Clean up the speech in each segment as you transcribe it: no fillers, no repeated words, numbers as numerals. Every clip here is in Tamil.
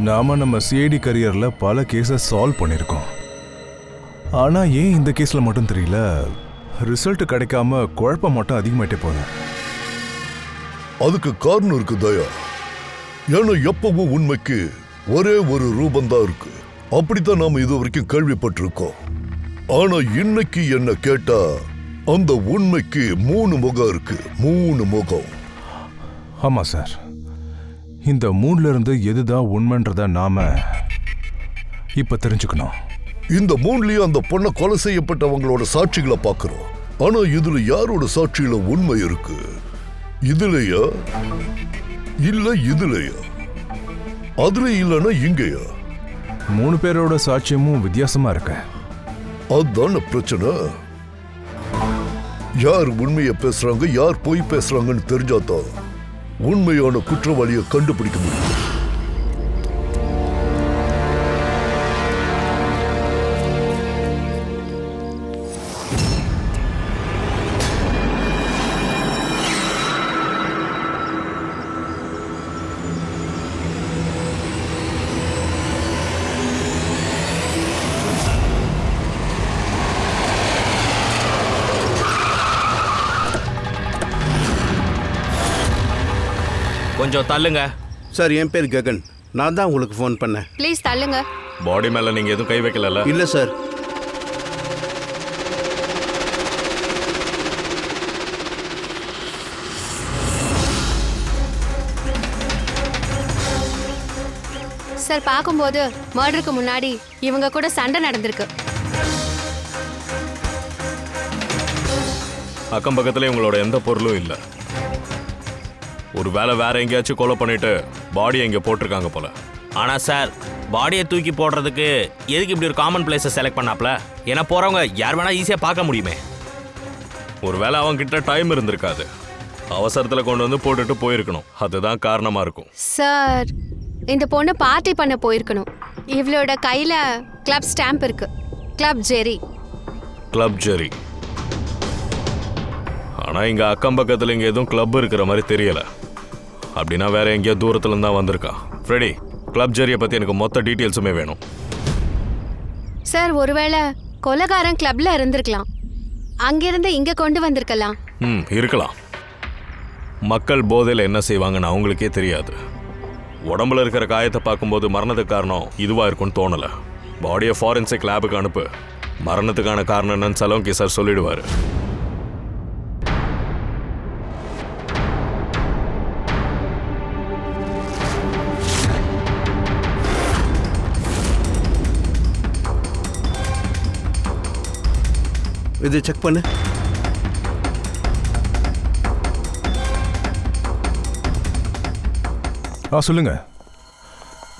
நம்ம சிஐடி கரியர்ல பல கேஸை சால்வ் பண்ணியிருக்கோம். ஆனா ஏன் இந்த கேஸ்ல மட்டும் தெரியல, ரிசல்ட் கிடைக்காம குழப்பம் மட்டும் அதிகமாயிட்டே போகுது. அதுக்கு காரணம் இருக்கு தயா. ஏன்னா எப்பவும் உண்மைக்கு ஒரே ஒரு ரூபந்தான் இருக்கு. அப்படித்தான் நாம இது வரைக்கும் கேள்விப்பட்டிருக்கோம். ஆனா இன்னைக்கு என்ன கேட்டா அந்த உண்மைக்கு 3 முகம் இருக்கு. 3 முகம். ஆமா சார், இந்த 3ல இருந்து எதுதான் உண்மைன்றத நாம இப்ப தெரிஞ்சுக்கணும். இந்த 3லயும் அந்த பொண்ணை கொலை செய்யப்பட்டவங்களோட சாட்சிகளை பார்க்கிறோம். ஆனா இதுல யாரோட சாட்சியில உண்மை இருக்கு? இதுலயா இல்ல இதுலயா? அதுல இல்லன்னா இங்கயா? 3 பேரோட சாட்சியமும் வித்தியாசமா இருக்கு. அதுதான பிரச்சனை. யார் உண்மையை பேசுறாங்க, யார் பொய் பேசுறாங்கன்னு தெரிஞ்சாதான் உண்மையான குற்றவாளியை கண்டுபிடிக்க முடியும். கொஞ்சம் தள்ளுங்க சார். என் பேர் ககன். நான் தான் உங்களுக்கு ஃபோன் பண்ணேன். ப்ளீஸ் தள்ளுங்க. பாடி மேல நீங்க எதுவும் கை வைக்கல? இல்ல சார். சார், பார்க்கும்போது மர்டருக்கு முன்னாடி இவங்க கூட சண்டை நடந்திருக்கு. அக்கம் பக்கத்துல உங்களோட எந்த பொருளும் இல்ல. ஒரு வேலை வேற எங்கேயாச்சும் கொலை பண்ணிட்டு பாடியை இங்கே போட்டிருக்காங்க போல. ஆனால் சார், பாடியை தூக்கி போடுறதுக்கு எதுக்கு இப்படி ஒரு காமன் பிளேஸை செலக்ட் பண்ணாப்ல? ஏன்னா போகிறவங்க யார் வேணால் ஈஸியாக பார்க்க முடியுமே. ஒரு வேளை அவங்ககிட்ட டைம் இருந்திருக்காது, அவசரத்தில் கொண்டு வந்து போட்டுட்டு போயிருக்கணும். அதுதான் காரணமாக இருக்கும். சார், இந்த பொண்ணு பார்ட்டி பண்ண போயிருக்கணும். இவளோட கையில் கிளப் ஸ்டாம்ப் இருக்கு. கிளப் ஜெரி. கிளப் ஜெரி. ஆனால் இங்கே அக்கம் பக்கத்தில் இங்கே எதுவும் கிளப் இருக்கிற மாதிரி தெரியலை. அப்படின்னா வேற எங்கேயோ தூரத்துலேருந்து தான் வந்திருக்கா. ஃப்ரெடி, கிளப் ஜெரியை பற்றி எனக்கு மொத்த டீட்டெயில்ஸுமே வேணும். சார், ஒருவேளை கொலைகாரன் கிளப்ல இருந்திருக்கலாம். அங்கிருந்து இங்கே கொண்டு வந்திருக்கலாம். இருக்கலாம். மக்கள் போதையில் என்ன செய்வாங்கன்னு அவங்களுக்கே தெரியாது. உடம்புல இருக்கிற காயத்தை பார்க்கும்போது மரணத்துக்கு காரணம் இதுவாக இருக்கும்னு தோணலை. பாடியை ஃபாரன்சிக் லேபுக்கு அனுப்பு. மரணத்துக்கான காரணம் என்னன்னு சலோங்கி சார் சொல்லிடுவார். இது செக் பண்ணு. சொல்லுங்க,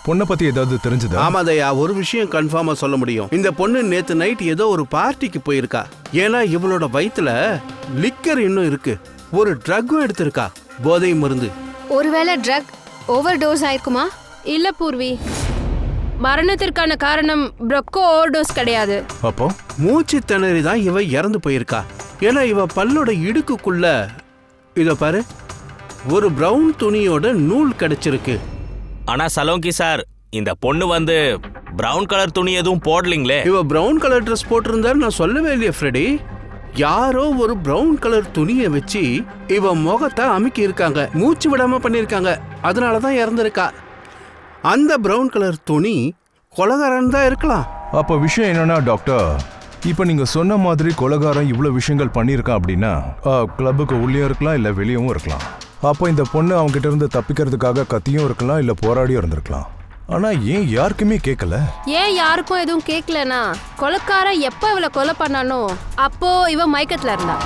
பொண்ணை பத்தி ஏதாவது தெரிஞ்சதா? ஆமாதையா, ஒரு விஷயம் கன்ஃபார்மா சொல்ல முடியும். இந்த பொண்ணு நேத்து நைட் ஏதோ ஒரு பார்ட்டிக்கு போயிருக்கா. ஏன்னா இவளோட வயித்துல லிக்கர் இன்னும் இருக்கு. ஒரு ட்ரக்கும் எடுத்திருக்கா, போதை மருந்து. ஒருவேளை ட்ரக் ஓவர் டோஸ் ஆயிருக்குமா? இல்ல பூர்வி, மரணத்திற்கான காரணம் ப்ரொக்கோ ஓவர்டோஸ் கிடையாது. அப்போ மூச்சு திணறி தான் இவ இறந்து போயிருக்கா. ஏன்னா இவ பல்லோட இடுக்குக்குள்ள இத பாரு, ஒரு பிரவுன் துணியோட நூல் கிடைச்சிருக்கு. ஆனா சலோங்கி சார், இந்த பொண்ணு வந்து பிரவுன் கலர் துணி எதுவும் போடலீங்களே. இவ பிரவுன் கலர் ட்ரெஸ் போட்டிருந்தாரு நான் சொல்லவே இல்லையே ஃப்ரெடி. யாரோ ஒரு பிரவுன் கலர் துணியை வச்சு இவ முகத்தை அமுக்கி இருக்காங்க, மூச்சு விடாம பண்ணிருக்காங்க. அதனாலதான் இறந்திருக்கா. அந்த பிரவுன் கலர் துணி கொலைகாரன் தான் இருக்கலாம். அப்ப விஷயம் என்னன்னா டாக்டர், இப்ப நீங்க சொன்ன மாதிரி கொலைகாரன் இவ்வளவு விஷயங்கள் பண்ணியிருக்கான் அப்படின்னா கிளப்புக்கு உள்ளே இருக்கலாம், இல்ல வெளியவும் இருக்கலாம். அப்போ இந்த பொண்ணு அவங்க கிட்ட இருந்து தப்பிக்கிறதுக்காக கத்தியும் இருக்கலாம், இல்ல போராடியும் இருந்திருக்கலாம். ஆனா ஏன் யாருக்குமே கேட்கல? ஏன் யாருக்கும் எதுவும் கேட்கலனா, கொலைக்காரன் எப்ப இவளை கொலை பண்ணானோ அப்போ இவ மயக்கத்துல இருந்தா.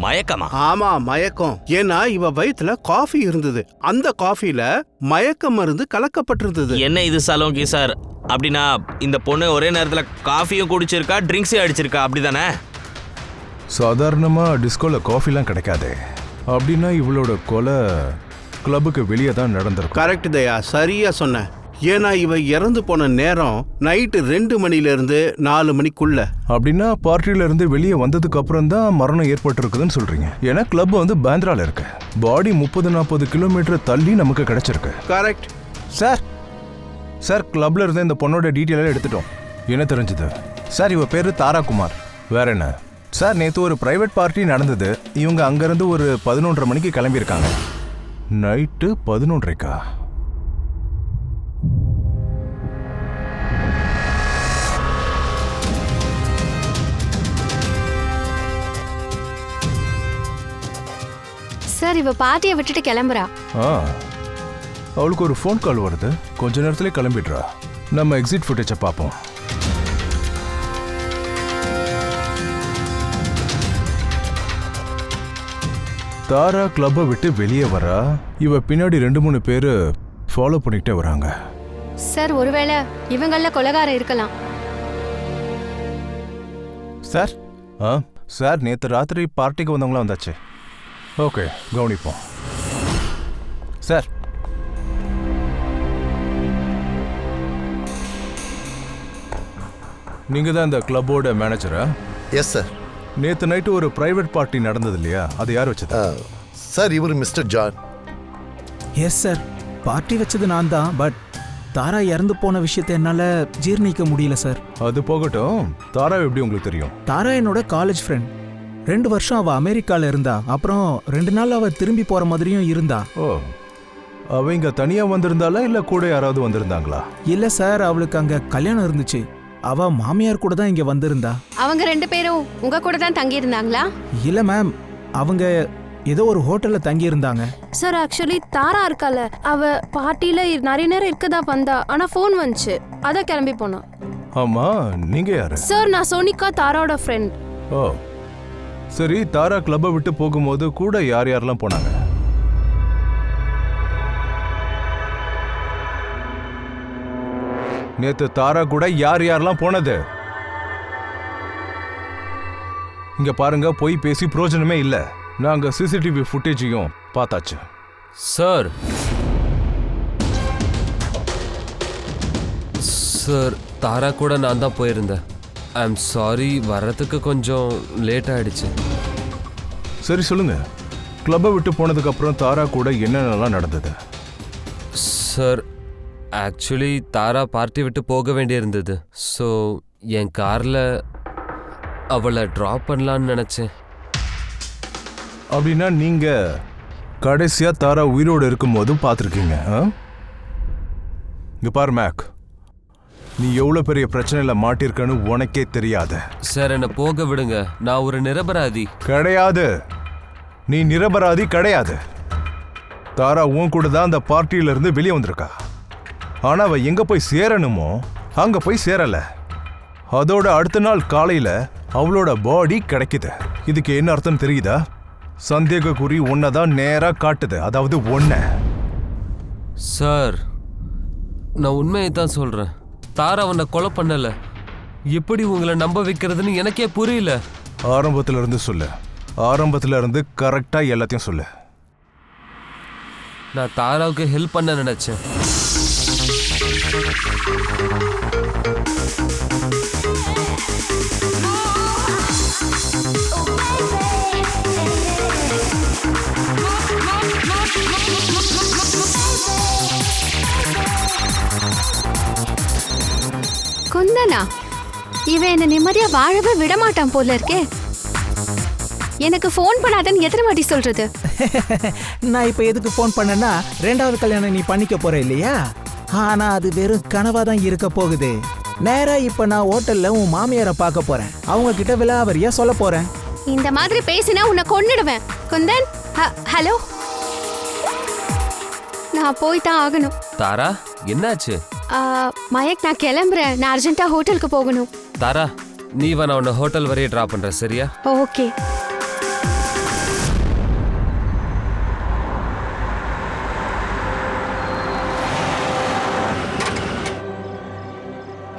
மயக்கமா? ஆமா, மயக்கம். ஏன்னா இவ வயித்துல காஃபி இருந்தது. அந்த காஃபில மயக்க மருந்து கலக்கப்பட்டிருந்தது. என்ன இது சலோங்கி சார்? அப்படின்னா இந்த பொண்ணு ஒரே நேரத்துல காஃபியும் குடிச்சிருக்கா, ட்ரிங்க்ஸையும் அடிச்சிருக்கா, அப்படிதானே? சாதாரணமா டிஸ்கோல காஃபிலாம் கிடைக்காது. அப்படின்னா இவளோட கொலை கிளப்புக்கு வெளியே தான் நடந்திருக்கும். கரெக்ட் தயா, சரியா சொன்ன. ஏன்னா இவ இறந்து போன நேரம் நைட்டு 2 மணில இருந்து 4 மணிக்குள்ள. அப்படின்னா பார்ட்டில இருந்து வெளியே வந்ததுக்கு அப்புறம் தான் மரணம் ஏற்பட்டிருக்குதுன்னு சொல்றீங்க. ஏன்னா கிளப் வந்து பாந்திரால இருக்கு. பாடி 30-40 கிலோமீட்டர் தள்ளி நமக்கு கிடைச்சிருக்கு. Correct sir. சார் கிளப்ல இருந்து இந்த பொண்ணோட டீட்டெயிலாக எடுத்துட்டோம். என்ன தெரிஞ்சது சார்? இவ பேரு தாரா குமார். வேற என்ன சார்? நேற்று ஒரு பிரைவேட் பார்ட்டி நடந்தது. இவங்க அங்கேருந்து ஒரு 11:30 மணிக்கு கிளம்பியிருக்காங்க. நைட்டு 11:30க்கா? சார் இவ பார்ட்டியை விட்டுட்டு கிளம்புறா. ஆ, அவளுக்கு ஒரு ஃபோன் கால் வருது. கொஞ்ச நேரத்திலே கிளம்பிடுறா. நம்ம எக்ஸிட் ஃபுட்டேஜை பார்ப்போம். தாரா கிளப்பை விட்டு வெளியே வரா. இவ பின்னாடி 2-3 பேர் ஃபாலோ பண்ணிக்கிட்டே வராங்க. சார் ஒருவேளை இவங்கள கொலைகாரம் இருக்கலாம். சார் சார் நேற்று ராத்திரி பார்ட்டிக்கு வந்தவங்களாம் வந்தாச்சு. ஓகே, கவனிப்போம். சார் நீங்க தான் இந்த கிளப்போட மேனேஜரா? Yes sir. நேற்று நைட்டு ஒரு பிரைவேட் பார்ட்டி நடந்தது இல்லையா? அது யார் வச்சது? சார் இவர் mister John. Yes sir, party வச்சது நான் தான். பட் தாரா இறந்து போன விஷயத்தை என்னால் ஜீர்ணிக்க முடியல சார். அது போகட்டும், தாரா எப்படி உங்களுக்கு தெரியும்? தாரா என்னோட காலேஜ் ஃப்ரெண்ட். 2 வருஷம் அவள் அமெரிக்காவில் இருந்தா. அப்புறம் 2 நாள் அவள் திரும்பி போகிற மாதிரியும் இருந்தா. ஓ, அவங்க தனியாக வந்திருந்தாளா இல்லை கூட யாராவது வந்திருந்தாங்களா? இல்லை சார், அவளுக்கு அங்கே கல்யாணம் இருந்துச்சு. அவள் மாமியார் கூட தான் இங்கே வந்திருந்தா. அவங்க 2 பேரும் உங்க கூட தான் தங்கி இருந்தாங்களா? இல்லை மேம், அவங்க ஏதோ ஒரு ஹோட்டலில் தங்கி இருந்தாங்க. சார் ஆக்சுவலி தாரா இருக்கால, அவ பார்ட்டியில நிறைய நேரம் இருக்கதா வந்தா. ஆனா ஃபோன் வந்துச்சு, அதான் கிளம்பி போனா. ஆமா, நீங்க யாரு? சார் நான் சோனிகா, தாராவோட ஃப்ரெண்ட். ஓ சரி, தாரா கிளப்பை விட்டு போகும்போது கூட யார் யாரெல்லாம் போனாங்க? நேத்து தாரா கூட யார் யாரெல்லாம் போனது? இங்க பாருங்க, போய் பேசி பிரயோஜனமே இல்ல. நாங்க சிசிடிவி ஃபுட்டேஜையும் பார்த்தாச்சு. சார் சார் தாரா கூட நான் தான் போயிருந்தேன். ஐ எம் சாரி, வர்றதுக்கு கொஞ்சம் லேட் ஆயிடுச்சு. சரி சொல்லுங்க, கிளப்பை விட்டு போனதுக்கு அப்புறம் தாரா கூட என்னென்னலாம் நடந்தது? சார் ஆக்சுவலி தாரா பார்ட்டி விட்டு போக வேண்டியிருந்தது. ஸோ என் காரில் அவளை ட்ராப் பண்ணலான்னு நினச்சேன். அப்படின்னா நீங்க கடைசியா தாரா உயிரோடு இருக்கும்போதும் பார்த்துருக்கீங்க? இங்க பாரு மேக், நீ எவ்வளவு பெரிய பிரச்சனையில மாட்டிருக்கன்னு உனக்கே தெரியாது. சார் என்னை போக விடுங்க, நான் ஒரு நிரபராதி கிடையாது. நீ நிரபராதி கிடையாது. தாரா உன் கூட தான் அந்த பார்ட்டியில இருந்து வெளியே வந்திருக்கா. ஆனா அவ எங்க போய் சேரணுமோ அங்க போய் சேரல. அதோட அடுத்த நாள் காலையில அவளோட பாடி கிடைக்குது. இதுக்கு என்ன அர்த்தம் தெரியுதா? சந்தேக குறி ஒன்னதான் நேரா காட்டுது, அதாவது ஒன்ன. சார் நான் உண்மையை தான் சொல்கிறேன். தாரா அவனை கொலை பண்ணல. எப்படி உங்களை நம்ப வைக்கிறதுன்னு எனக்கே புரியல. ஆரம்பத்துல இருந்து சொல்லு. ஆரம்பத்துல இருந்து கரெக்டா எல்லாத்தையும் சொல்லு. நான் தாராவுக்கு ஹெல்ப் பண்ண நினைச்சேன். குந்தனா, இவன் என்ன நிம்மதியா வாழவே விடமாட்டான் போல இருக்கே. எனக்கு ஃபோன் பண்ணாதன்னு எத்தனை வாட்டி சொல்றது? நான் இப்போ எதுக்கு ஃபோன் பண்ணேன்னா, 2வது கல்யாணம் நீ பண்ணிக்க போற இல்லையா? ஆனா அது வெறும் கனவா தான் இருக்க போகுது. நேரா இப்ப நான் ஹோட்டல்ல உன் மாமியாரை பார்க்க போறேன். அவங்க கிட்ட விலாவரியா சொல்ல போறேன். இந்த மாதிரி பேசினா உன்னை கொன்னுடுவேன். குந்தன், ஹலோ, நான் போய் தான் ஆகணும். தாரா என்னாச்சு? மயக், நான் கிளம்புறேன். நான் அர்ஜென்ட்டா ஹோட்டலுக்கு போகணும். தாரா நீ நான் உன்னை ஹோட்டல் வரையே ட்ராப் பண்ற, சரியா? ஓகே.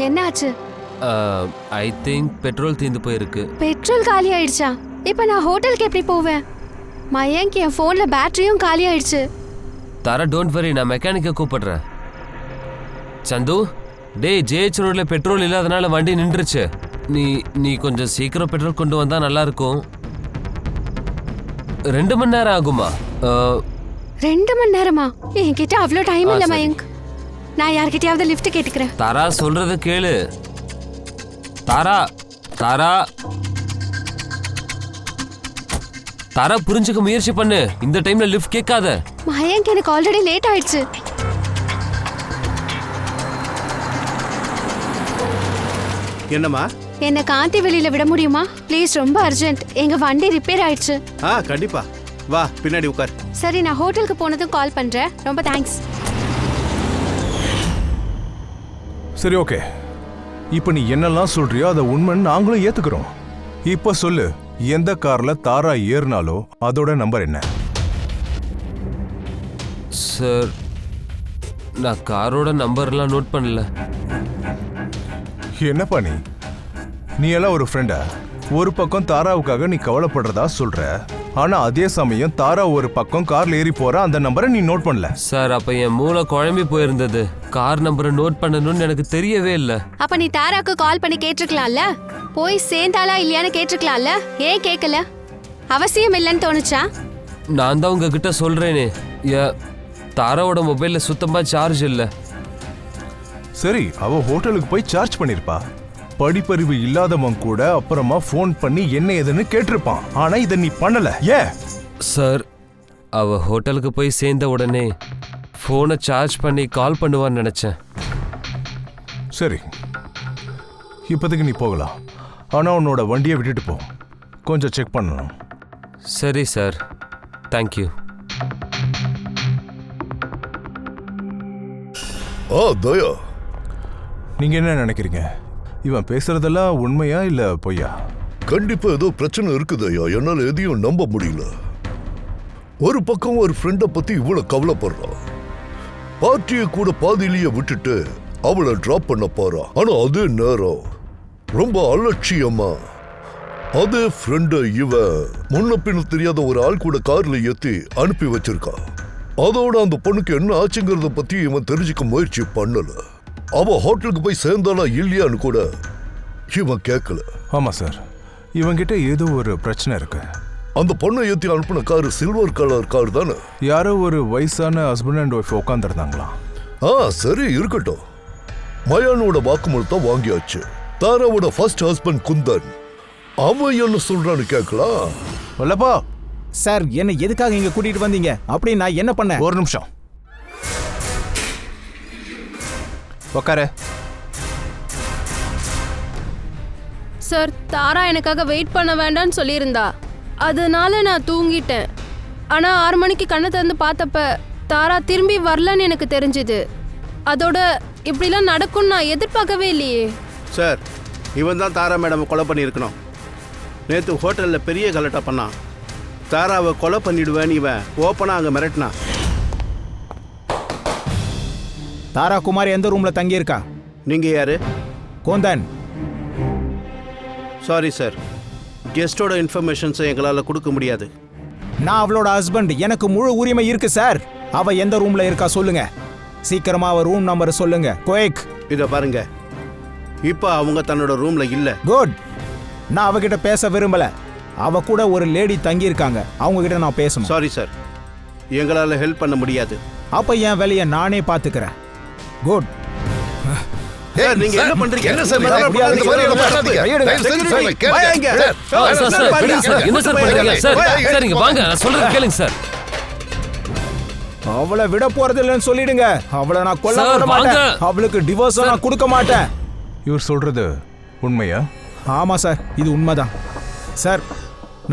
என்னாச்சு? ஐ திங்க் பெட்ரோல் தீந்து போயிருக்கு. பெட்ரோல் காலி ஆயிடுச்சா? இப்ப நான் ஹோட்டலுக்கு எப்படி போவேன்? மயங்க், என் போன்ல பேட்டரியும் காலி ஆயிடுச்சு. தாரா டோன்ட் வரி, நான் மெக்கானிக்கை கூப்பிடுறேன். சந்து, டேய், ஜேஹெச் ரோட்ல பெட்ரோல் இல்லாதனால வண்டி நின்றுச்சு. நீ கொஞ்சம் சீக்கிரம் பெட்ரோல் கொண்டு வந்தா நல்லா இருக்கும். 2 மணி நேரம் ஆகுமா? 2 மணி நேரமா? என்கிட்ட அவ்வளோ டைம் இல்ல மயங்க். நான் யார்கிட்டயாவது லிஃப்ட் கேட்டுக்கிறேன். தாரா சொல்றத கேளு. தாரா தாரா தாரா புரிஞ்சுக்க முயற்சி பண்ணு. இந்த டைம்ல லிஃப்ட் கேட்காத. மயங்க், எனக்கு ஆல்ரெடி லேட் ஆயிடுச்சு. என்னம்மா? என்ன காந்தி வெளியில விட முடியுமா ப்ளீஸ்? ரொம்ப அர்ஜென்ட். எங்க வண்டி ரிப்பேர் ஆயிடுச்சு. கண்டிப்பா வா, பின்னாடி உட்கார். சரி, நான் ஹோட்டலுக்கு போனதும் கால் பண்றேன். ரொம்ப தேங்க்ஸ். சரி, ஓகே. இப்போ நீ என்னெல்லாம் சொல்றியோ அதை உண்மைன்னு நாங்களும் ஏத்துக்கிறோம். இப்போ சொல்லு, எந்த கார்ல தாரா ஏறினாலோ அதோட நம்பர் என்ன? சார், நான் காரோட நம்பர்லாம் நோட் பண்ணல. என்னப்பா நீ எல்லாம் ஒரு ஃப்ரெண்டா? ஒரு பக்கம் தாராவுக்காக நீ கவலைப்படுறதா சொல்ற, ஆனா அதே சமயம் தாரா ஒரு பக்கம் கார்ல ஏறி போற அந்த நம்பரை நீ நோட் பண்ணல. சார், அப்ப என் மூளை குழம்பி போயிருந்தது. கார் நம்பரை நோட் பண்ணணும்னு எனக்கு தெரியவே இல்லை. அப்ப நீ தாராக்கு கால் பண்ணி கேட்டிருக்கலாம்ல? போய் சேர்ந்தாளா இல்லையான்னு கேட்டிருக்கலாம்ல? ஏன் கேட்கல? அவசியம் இல்லைன்னு தோணுச்சா? நான் தான் உங்ககிட்ட சொல்றேனே, தாராவோட மொபைல்ல சுத்தமா சார்ஜ் இல்லை. சரி, அவ ஹோட்டலுக்கு போய் சார்ஜ் பண்ணிருப்பா. படிப்பறிவு இல்லாதவன் கூட அப்புறமா ஃபோன் பண்ணி என்ன ஏதுன்னு கேட்டிருப்பான். ஆனா இதை நீ பண்ணல. ஏன்? சார், அவ ஹோட்டலுக்கு போய் சேர்ந்த உடனே ஃபோனை சார்ஜ் பண்ணி கால் பண்ணுவான்னு நினைச்சேன். சரி, இப்போதைக்கு நீ போகலாம். ஆனா உன்னோட வண்டியை விட்டுட்டு போ, கொஞ்சம் செக் பண்ணணும். சரி சார், தேங்க்யூ. தயா, நீங்க என்ன நினைக்கிறீங்க? இவன் பேசுறதெல்லாம் உண்மையா இல்ல பொய்யா? கண்டிப்பா ஏதோ பிரச்சனை இருக்குதயா. என்னால எதையும் நம்ப முடியல. ஒரு பக்கம் ஒரு ஃப்ரெண்டை பத்தி இவ்வளவு கவலைப்படுறான். பார்ட்டியை கூட பாதியிலேயே விட்டுட்டு அவளை டிராப் பண்ண போறான். ஆனா அதே நேரம் ரொம்ப அலட்சியமா அதே ஃப்ரெண்டை இவன் முன்ன பின்ன தெரியாத ஒரு ஆள் கூட கார்ல ஏத்தி அனுப்பி வச்சிருக்கான். அதோட அந்த பொண்ணுக்கு என்ன ஆச்சுங்கிறத பத்தி இவன் தெரிஞ்சுக்க முயற்சி பண்ணல. அவ ஹோட்டலுக்கு போய் சேர்ந்தாலா இல்லையான்னு கூட இவன் கேட்கல. ஆமா சார், இவங்கிட்ட ஏதோ ஒரு பிரச்சனை இருக்கு. அந்த பொண்ணை ஏத்தி அனுப்பின கார் சில்வர் கலர் கார் தானே? யாரோ ஒரு வயசான ஹஸ்பண்ட் அண்ட் ஒய்ஃப் உட்காந்துருந்தாங்களா? சரி இருக்கட்டும். மயானோட வாக்குமூலத்தை வாங்கியாச்சு. தாராவோட ஃபர்ஸ்ட் ஹஸ்பண்ட் குந்தன், அவன் என்ன சொல்றான்னு கேட்கலாம். வல்லப்பா சார், என்ன எதுக்காக இங்க கூட்டிட்டு வந்தீங்க? அப்படி நான் என்ன பண்ணேன்? ஒரு நிமிஷம் உக்கார. சார், தாரா எனக்காக வெயிட் பண்ண வேண்டாம்னு சொல்லியிருந்தா, அதனால நான் தூங்கிட்டேன். ஆனா 6 மணிக்கு கண்ணை திறந்து பார்த்தப்ப தாரா திரும்பி வரலன்னு எனக்கு தெரிஞ்சுது. அதோட இப்படிலாம் நடக்கும்னு நான் எதிர்பார்க்கவே இல்லையே. சார், இவன் தான் தாரா மேடம் கொலை பண்ணியிருக்கணும். நேற்று ஹோட்டலில் பெரிய கலட்டா பண்ணான். தாராவை கொலை பண்ணிடுவேன்னு இவன் ஓப்பனாக அங்கே மிரட்டினான். தாரா குமார் எந்த ரூம்ல தங்கி இருக்கா? நீங்கள் யாரு? கோந்தன். சாரி சார், கெஸ்டோட இன்ஃபர்மேஷன்ஸை எங்களால் கொடுக்க முடியாது. நான் அவளோட ஹஸ்பண்ட், எனக்கு முழு உரிமை இருக்கு சார். அவ எந்த ரூம்ல இருக்கா சொல்லுங்க. சீக்கிரமா அவ ரூம் நம்பர் சொல்லுங்க. குயிக். இதை பாருங்க, இப்போ அவங்க தன்னோட ரூம்ல இல்ல. குட். நான் அவகிட்ட பேச விரும்பல. அவ கூட ஒரு லேடி தங்கி இருக்காங்க, அவங்க கிட்ட நான் பேசணும். சாரி சார், எங்களால் ஹெல்ப் பண்ண முடியாது. அப்ப என் வேலையை நானே பாத்துக்கிறேன். குட். சார், நீங்க என்ன பண்றீங்க? என்ன சார், இந்த மாதிரி எல்லாம் பண்ணாதீங்க. தயவு செஞ்சு சொல்லுங்க, கேளுங்க. என்ன சார் பண்றீங்க? சார், இங்க வாங்க, நான் சொல்றது கேளுங்க சார். அவளை விட போறது இல்லைன்னு சொல்லிடுங்க. அவளை நான் கொல்ல சார், மாட்டேன். வாங்க. அவளுக்கு டிவோர்ஸ் நான் கொடுக்க மாட்டேன். இவர் சொல்றது உண்மையா? ஆமா சார், இது உண்மைதான். சார்,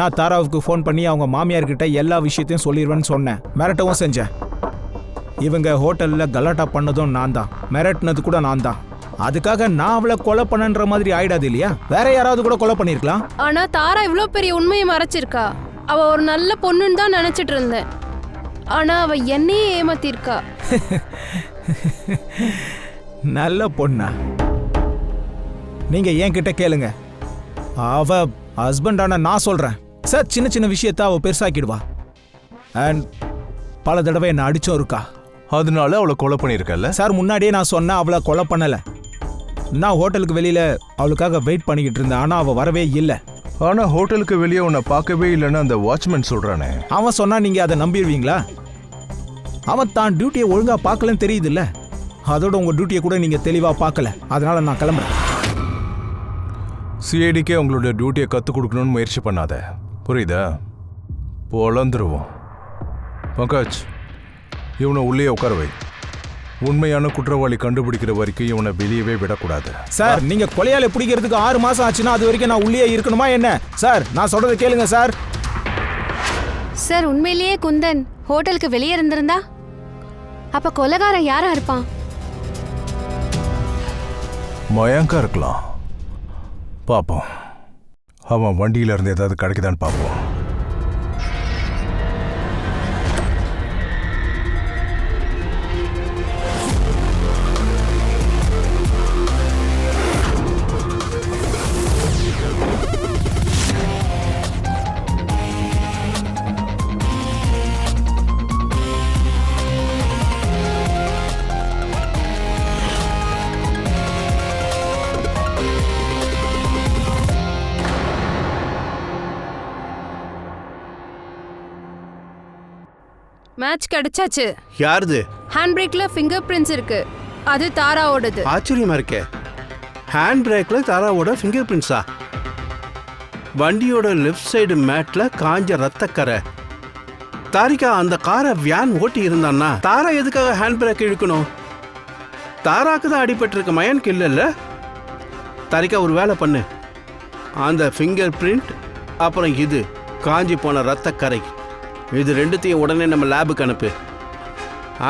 நான் தாராவுக்கு ஃபோன் பண்ணி அவங்க மாமியார்கிட்ட எல்லா விஷயத்தையும் சொல்லிடுவேன்னு சொன்னேன். மிரட்டவும் செஞ்சேன். இவங்க ஹோட்டலில் கலாட்டா பண்ணதும் நான் தான், மிரட்டினது கூட நான் தான். அதுக்காக நான் அவளை கொலை பண்ணன்ற மாதிரி ஆயிடாது இல்லையா? வேற யாராவது கூட கொலை பண்ணிருக்கலாம். ஆனா தாரா இவ்ளோ பெரிய உண்மையை மறைச்சிருக்கா. அவ ஒரு நல்ல பொண்ணுன்னு தான் நினைச்சிட்டு இருந்தேன். ஆனா அவ என்னையே ஏமாத்திருக்கா. நல்ல பொண்ணா? நீங்க என் கிட்ட கேளுங்க. அவ ஹஸ்பண்டான நான் சொல்றேன் சார். சின்ன சின்ன விஷயத்த அவ பெருசாக்கிடுவா. அண்ட் பல தடவை என்ன அடிச்சும் இருக்கா. அதனால அவளை கொலை பண்ணியிருக்கல சார். முன்னாடியே நான் சொன்னேன் அவளை கொலை பண்ணல. நான் ஹோட்டலுக்கு வெளியில அவளுக்காக வெயிட் பண்ணிக்கிட்டு இருந்தேன். ஆனா அவ வரவே இல்லை. ஆனா ஹோட்டலுக்கு வெளியே உன்னை பார்க்கவே இல்லைன்னு அந்த வாட்ச்மேன் சொல்றானே. அவன் சொன்னா நீங்க அதை நம்பிடுவீங்களா? அவன் தான் டியூட்டியை ஒழுங்கா பார்க்கலன்னு தெரியுதுல்ல. அதோட உங்க டியூட்டியை கூட நீங்க தெளிவா பார்க்கல. அதனால நான் கிளம்புறேன். சிஐடிக்கே உங்களோட டியூட்டியை கற்றுக் கொடுக்கணும்னு முயற்சி பண்ணாத, புரியுதா? பொழந்துருவோம். பங்கஜ், இவனை உள்ளே உட்கார வை. உண்மையான குற்றவாளி கண்டுபிடிக்கிற வரைக்கும் இவனை வெளியவே விடக்கூடாது. சார், நீங்க கொலையாளி பிடிக்கிறதுக்கு 6 மாசம் ஆச்சுன்னா அது வரைக்கும் நான் உள்ளே இருக்கணுமா என்ன? சார், நான் சொல்றதை கேளுங்க சார். சார், உண்மையிலேயே குந்தன் ஹோட்டலுக்கு வெளியே இருந்திருந்தா அப்ப கொலைகாரன் யாரா இருப்பான்? மயங்கா இருக்கலாம். பார்ப்போம். அவன் வண்டியில இருந்து ஏதாவது கிடைக்குதான்னு பார்ப்போம். மேட்ச் கிடைச்சாச்சு. யாருது? ஹேண்ட் பிரேக்ல ஃபிங்கர் பிரிண்ட்ஸ் இருக்கு. அது தாராவோடது. ஆச்சரியமா இருக்கே. ஹேண்ட் பிரேக்ல தாராவோட ஃபிங்கர் பிரிண்ட்ஸா? வண்டியோட லெஃப்ட் சைடு மேட்ல காஞ்ச ரத்தக்கரை. தாரிகா அந்த காரை வியான் ஓட்டி இருந்தான்னா தாரா எதுக்காக ஹேண்ட் பிரேக் இழுக்கணும்? தாராக்கு தான் அடிபட்டிருக்கு, மயனுக்கு இல்லைல்ல. தாரிகா ஒரு வேலை பண்ணு, அந்த ஃபிங்கர் பிரிண்ட் அப்புறம் இது காஞ்சி போன ரத்தக்கரை, இது ரெண்டுத்தையும் உடனே நம்ம லேபுக்கு அனுப்பு.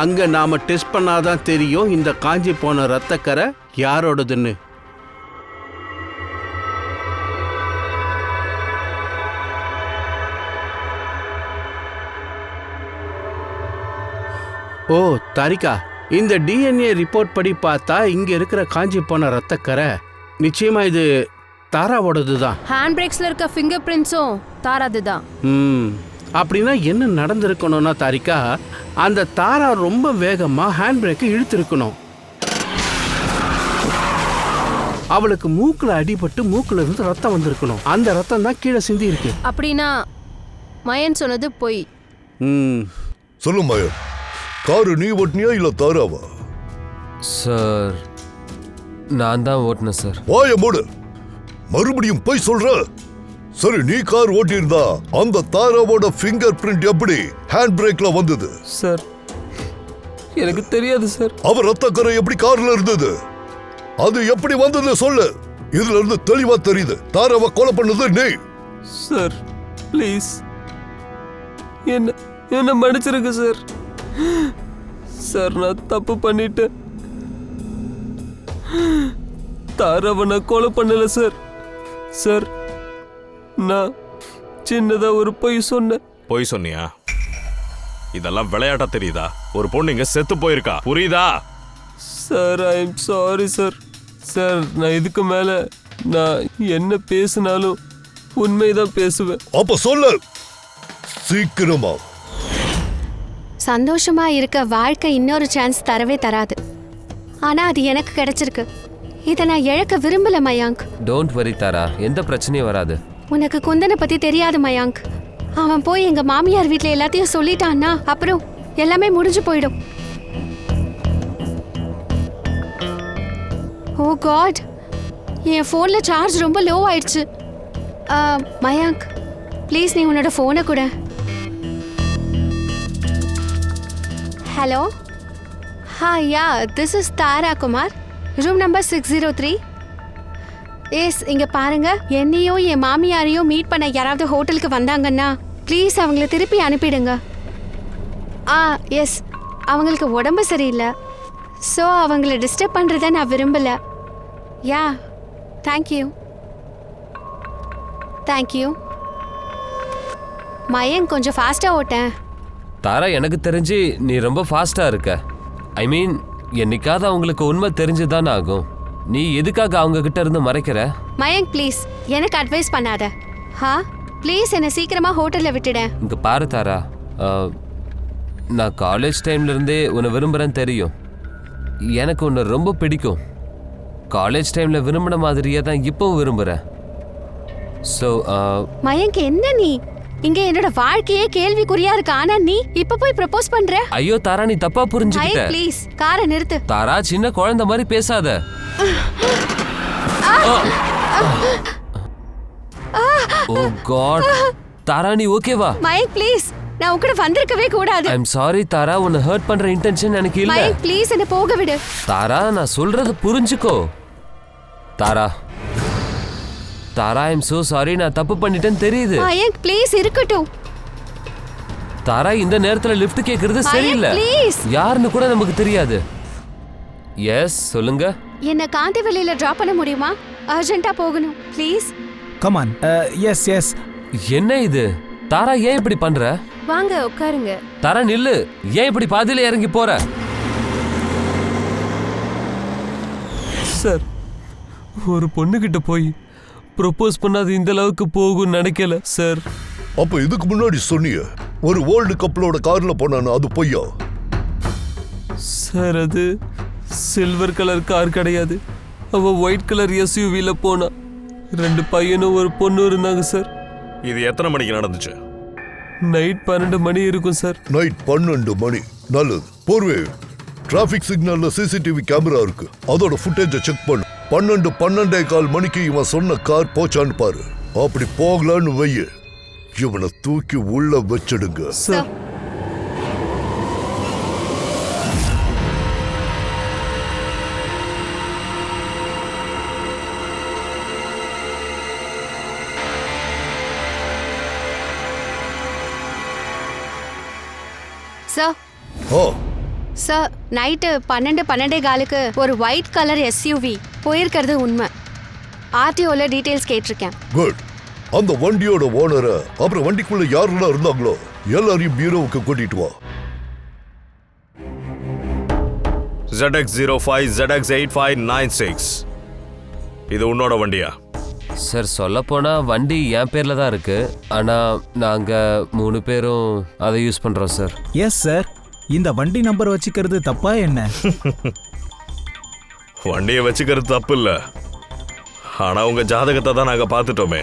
அங்கே நாம் டெஸ்ட் பண்ணாதான் தெரியும் இந்த காஞ்சி போன ரத்தக்கரை யாரோடதுன்னு. ஓ தாரிகா, இந்த டிஎன்ஏ ரிப்போர்ட் படி பார்த்தா இங்கே இருக்கிற காஞ்சி போன ரத்தக்கரை நிச்சயமா இது தாராவோடது தான். ஹேண்ட் பிரேக்ஸ்ல இருக்க ஃபிங்கர் பிரிண்ட்ஸும் தாராது தான். அப்படின்னா என்ன நடந்திருக்கணும்னா தாரிகா, அந்த தாரா ரொம்ப வேகமா ஹேண்ட் பிரேக்கை இழுத்திருக்கணும். அவளுக்கு மூக்குல அடிபட்டு மூக்குல இருந்து ரத்தம் வந்திருக்கணும். அந்த ரத்தம் தான் கீழே சிந்தி இருக்கு. அப்படின்னா மயன் சொன்னது பொய். சொல்லு மயன், காரு நீ ஓட்டினியா இல்ல தாராவா? சார், நான் தான் ஓட்டினேன் சார். வாய மூடு, மறுபடியும் போய் சொல்ற. சரி, நீ கார் ஓட்டியிருந்தா அந்த தாராவோட ஃபிங்கர் பிரிண்ட் எப்படி ஹேண்ட் பிரேக்ல வந்தது? சார், எனக்கு தெரியாது சார். அவ ரத்தக்கரை எப்படி கார்ல இருந்தது? அது எப்படி வந்தது சொல்லு. இதுல இருந்து தெளிவா தெரியுது தாராவை கொலை பண்ணது நீ. சார் ப்ளீஸ் என்ன மன்னிச்சிருங்க சார். சார், நான் தப்பு பண்ணிட்டேன். தாராவை நான் கொலை பண்ணல சார். சார், நான் சின்னதா ஒரு பொய் சொன்னேன். பொய் சொன்னியா? இதெல்லாம் விளையாட்டா தெரியுதா? ஒரு பொண்ணு இங்க செத்து போயிருக்கா, புரியுதா? Sir, I am sorry sir. Sir, நான் இதுக்கு மேல நான் என்ன பேசினாலும் உண்மைதான் பேசுவேன். அப்ப சொல்லு சீக்கிரமா. சந்தோஷமா இருக்க வாழ்க்கை இன்னொரு சான்ஸ் தரவே தராது. ஆனா அது எனக்கு கிடைச்சிருக்கு. இதை நான் இழக்க விரும்பல மயாங்க். டோன்ட் வரி தாரா, எந்த பிரச்சனையும் வராது. உனக்கு குந்தனை பத்தி தெரியாது மயாங்க். அவன் போய் எங்க மாமியார் வீட்ல எல்லாத்தையும் சொல்லிட்டான்னா அப்புறம் எல்லாமே முடிஞ்சு போயிடும். ஓ காட், என் ஃபோன்ல சார்ஜ் ரொம்ப லோ ஆயிடுச்சு. மயாங்க், ப்ளீஸ் நீ உன்னோட ஃபோனை கூட. Hello, ya, this is Tara Kumar, room number 603. Yes, இங்கே பாருங்க, என்னையும் என் மாமியாரையும் மீட் பண்ண யாராவது ஹோட்டலுக்கு வந்தாங்கன்னா ப்ளீஸ் அவங்கள திருப்பி அனுப்பிடுங்க. எஸ், அவங்களுக்கு உடம்பு சரியில்லை. ஸோ அவங்கள டிஸ்டர்ப் பண்ணுறத நான் விரும்பலை. யா, தேங்க்யூ. தேங்க்யூ. மயன் கொஞ்சம் ஃபாஸ்ட்டாக ஓட்டேன். தாரா, எனக்கு தெரிஞ்சு நீ ரொம்ப ஃபாஸ்டா இருக்க. ஐ மீன், என்னைக்காவது அவங்களுக்கு உண்மை தெரிஞ்சுதானே ஆகும். நீ எதுக்காக அவங்க கிட்ட இருந்து மறைக்கிற? மயங்க், ப்ளீஸ் எனக்கு அட்வைஸ் பண்ணாத. ப்ளீஸ் என்னை சீக்கிரமா ஹோட்டல்ல விட்டுட. இங்க பாரு தாரா, நான் காலேஜ் டைம்ல இருந்தே உன்னை விரும்புறேன்னு தெரியும். எனக்கு உன்னை ரொம்ப பிடிக்கும். காலேஜ் டைம்ல விரும்பின மாதிரியே தான் இப்பவும் விரும்புறேன். ஸோ மயங்க், என்ன நீ இங்க என்னோட வாழ்க்கையே கேள்விக்குறியா இருக்கு. ஆனா நீ இப்ப போய் ப்ரப்போஸ் பண்ற? ஐயோ தாரா, நீ தப்பா புரிஞ்சுக்கிட்ட. ப்ளீஸ் காரை நிறுத்து. தாரா, சின்ன குழந்தை மாதிரி பேசாத. ஓ காட். தாரா, நீ ஓகேவா? மயக் ப்ளீஸ், நான் உன்கிட்ட வந்திருக்கவே கூடாது. ஐ அம் சாரி தாரா, உன்னை ஹர்ட் பண்ற இன்டென்ஷன் எனக்கு இல்ல. மயக் ப்ளீஸ், என்ன போக விடு. தாரா, நான் சொல்றது புரிஞ்சுக்கோ. தாரா தாரா, ஐ அம் சோ சாரி, நான் தப்பு பண்ணிட்டேன்னு தெரியுது. மயக் ப்ளீஸ் இருக்கட்டும். தாரா, இந்த நேரத்துல லிஃப்ட் கேக்குறது சரியில்லை. ப்ளீஸ். யாருன்னு கூட நமக்கு தெரியாது. எஸ், சொல்லுங்க. என்ன காந்திவெளியில டிராப் பண்ண முடியுமா? அர்ஜென்ட்டா போகணும் ப்ளீஸ். கமான். S S. என்ன இது? தாரா, ஏன் இப்படி பண்ற? வாங்க உட்காருங்க. தாரா நில்லு, ஏன் இப்படி பாதியில இறங்கி போற? சார், ஒரு பொண்ணுகிட்ட போய் ப்ரொபோஸ் பண்ணாது இந்த அளவுக்கு போகும்னு நினைக்கல சார். அப்ப இதுக்கு முன்னாடி சொன்னிய ஒரு வேர்ல்டு கப்பலோட கார்ல போனானு, அது பொய்யா? சார், அது சில்வர் கலர் கார் கிடையாது. அவ ஒயிட் கலர் எஸ்யூவில போனா. 2 பையனும் ஒரு பொண்ணு இருந்தாங்க சார். இது எத்தனை மணிக்கு நடந்துச்சு? நைட் 12 மணி இருக்கும் சார். நைட் 12 மணி. நல்லது. போர்வே, டிராபிக் சிக்னல்ல சிசிடிவி கேமரா இருக்கு, அதோட ஃபுட்டேஜை செக் பண்ணு. 12:15 மணிக்கு இவன் சொன்ன கார் போச்சான்னு பாரு. அப்படி போகலான்னு வைய, இவனை தூக்கி உள்ள வச்சிடுங்க. சார், சார் ஆ, சார், நைட்டு 12:15 ஒரு ஒயிட் கலர் எஸ்யூவி போயிருக்கிறது உண்மை. ஆர்டிஓல டீடைல்ஸ் கேட்டிருக்கேன். குட். அந்த வண்டியோட ஓனரை, அப்புறம் வண்டிக்குள்ள யாரெல்லாம் இருந்தாங்களோ எல்லாரையும் பியூரோவுக்கு கூட்டிட்டு வா. ZX05 ZX8596. இது உன்னோட வண்டியா? சார், சொல்ல போனா வண்டி என் பேர்ல தான் இருக்கு. ஆனா நாங்க 3 பேரும் அதை யூஸ் பண்றோம் சார். Yes sir. இந்த வண்டி நம்பர் வச்சுக்கிறது தப்பா என்ன? வண்டியை வச்சுக்கிறது தப்பு இல்ல. ஆனா உங்க ஜாதகத்தை தான் நாங்க பார்த்துட்டோமே.